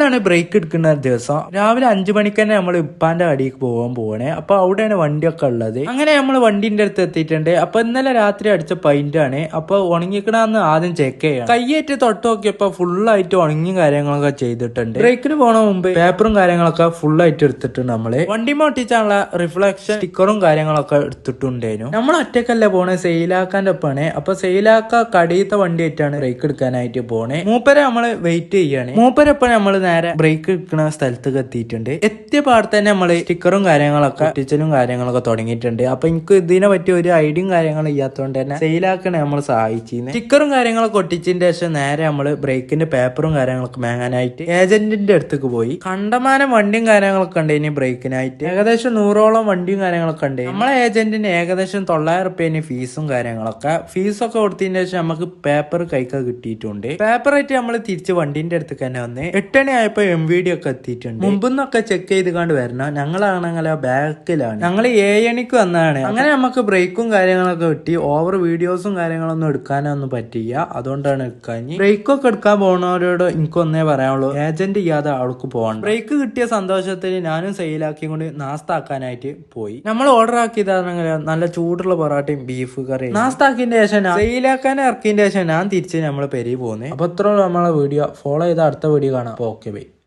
ഇന്നാണ് ബ്രേക്ക് എടുക്കുന്ന ദിവസം. രാവിലെ 5 മണിക്ക് തന്നെ നമ്മൾ ഇപ്പാന്റെ അടിക്ക് പോവാണ്. അപ്പൊ അവിടെയാണ് വണ്ടിയൊക്കെ ഉള്ളത്. അങ്ങനെ നമ്മൾ വണ്ടിന്റെ അടുത്ത് എത്തിയിട്ടുണ്ട്. അപ്പൊ ഇന്നലെ രാത്രി അടിച്ച പെയിന്റ് ആണ്. അപ്പൊ ഉണങ്ങിക്കണമെന്ന് ആദ്യം ചെക്ക് ചെയ്യാം. കയ്യേറ്റ് തൊട്ട് നോക്കിയപ്പോ ഫുള്ളായിട്ട് ഉണങ്ങിയും കാര്യങ്ങളൊക്കെ ചെയ്തിട്ടുണ്ട്. ബ്രേക്കിന് പോണ മുമ്പ് പേപ്പറും കാര്യങ്ങളൊക്കെ ഫുള്ളായിട്ട് എടുത്തിട്ടുണ്ട്. നമ്മള് വണ്ടി ഒട്ടിച്ചാനുള്ള റിഫ്ലക്ഷൻ സ്റ്റിക്കറും കാര്യങ്ങളൊക്കെ എടുത്തിട്ടുണ്ടായിരുന്നു. നമ്മൾ ഒറ്റക്കല്ല പോണേ, സെയിലാക്കാന്റെ ഒപ്പാണ്. അപ്പൊ സെയിലാക്ക കടിയത്തെ വണ്ടി ആയിട്ടാണ് ബ്രേക്ക് എടുക്കാനായിട്ട് പോണേ. മൂപ്പരെ നമ്മള് വെയിറ്റ് ചെയ്യാണ്. മൂപ്പരൊപ്പം നമ്മൾ നേരെ ബ്രേക്ക് എടുക്കുന്ന സ്ഥലത്തേക്ക് എത്തിയിട്ടുണ്ട്. എത്തിയ പാടത്ത് തന്നെ നമ്മള് സ്റ്റിക്കറും കാര്യങ്ങളൊക്കെ ഒട്ടിച്ചലും കാര്യങ്ങളൊക്കെ തുടങ്ങിയിട്ടുണ്ട്. അപ്പൊ എനിക്ക് ഇതിനെ പറ്റി ഒരു ഐഡിയയും കാര്യങ്ങളും ഇല്ലാത്തതുകൊണ്ട് തന്നെ സെയിലാക്കണേ നമ്മൾ സഹായിച്ചിരുന്നത്. സ്റ്റിക്കറും കാര്യങ്ങളൊക്കെ ഒട്ടിച്ചതിന്റെ ശേഷം നേരെ നമ്മള് ബ്രേക്കിന്റെ പേപ്പറും കാര്യങ്ങളൊക്കെ വാങ്ങാനായിട്ട് ഏജന്റിന്റെ അടുത്തേക്ക് പോയി. കണ്ടമാനം വണ്ടിയും കാര്യങ്ങളൊക്കെ ഉണ്ട്. ഇനി ബ്രേക്കിനായിട്ട് ഏകദേശം 100ഓളം വണ്ടിയും കാര്യങ്ങളൊക്കെ ഉണ്ട്. നമ്മളെ ഏജന്റിന് ഏകദേശം 900 റുപ്യ ഫീസും കാര്യങ്ങളൊക്കെ. ഫീസൊക്കെ കൊടുത്തതിന് ശേഷം നമുക്ക് പേപ്പർ കൈക്ക് കിട്ടിയിട്ടുണ്ട്. പേപ്പറായിട്ട് നമ്മൾ തിരിച്ച് വണ്ടിന്റെ അടുത്തേക്ക് തന്നെ വന്ന് 8 മണി ആയപ്പോ MVD ഒക്കെ എത്തിയിട്ടുണ്ട്. മുമ്പൊന്നൊക്കെ ചെക്ക് ചെയ്ത് കണ്ട് വരണം. ഞങ്ങളാണെങ്കിൽ ബാക്കിലാണ്. ഞങ്ങൾ 7 മണിക്ക് വന്നതാണ്. അങ്ങനെ നമുക്ക് ബ്രേക്കും കാര്യങ്ങളൊക്കെ കിട്ടി. ഓവർ വീഡിയോസും കാര്യങ്ങളൊന്നും എടുക്കാനൊന്നും പറ്റില്ല. അതുകൊണ്ടാണ് എടുക്കാൻ. ബ്രേക്കൊക്കെ എടുക്കാൻ പോകുന്നവരോട് എനിക്കൊന്നേ പറയാനുള്ളൂ, ഏജന്റ് ചെയ്യാതെ അവൾക്ക് പോകണം. ബ്രേക്ക് കിട്ടിയ സന്തോഷത്തിൽ ഞാനും സെയിലാക്കി കൊണ്ട് നാസ്താക്കാനായിട്ട് പോയി. നമ്മൾ ഓർഡർ ആക്കിയതാണെങ്കിൽ നല്ല ചൂടുള്ള പൊറാട്ടയും ബീഫ് കറിയും. നാസ്താക്കിന്റെ ശേഷം സെയിലാക്കാൻ ഇറക്കിയതിന്റെ ശേഷം ഞാൻ തിരിച്ച് നമ്മള് പെരി പോകുന്നത്. അപ്പൊ ഇത്ര നമ്മളെ വീഡിയോ ഫോളോ ചെയ്ത അടുത്ത വീഡിയോ കാണാം. Okay bye.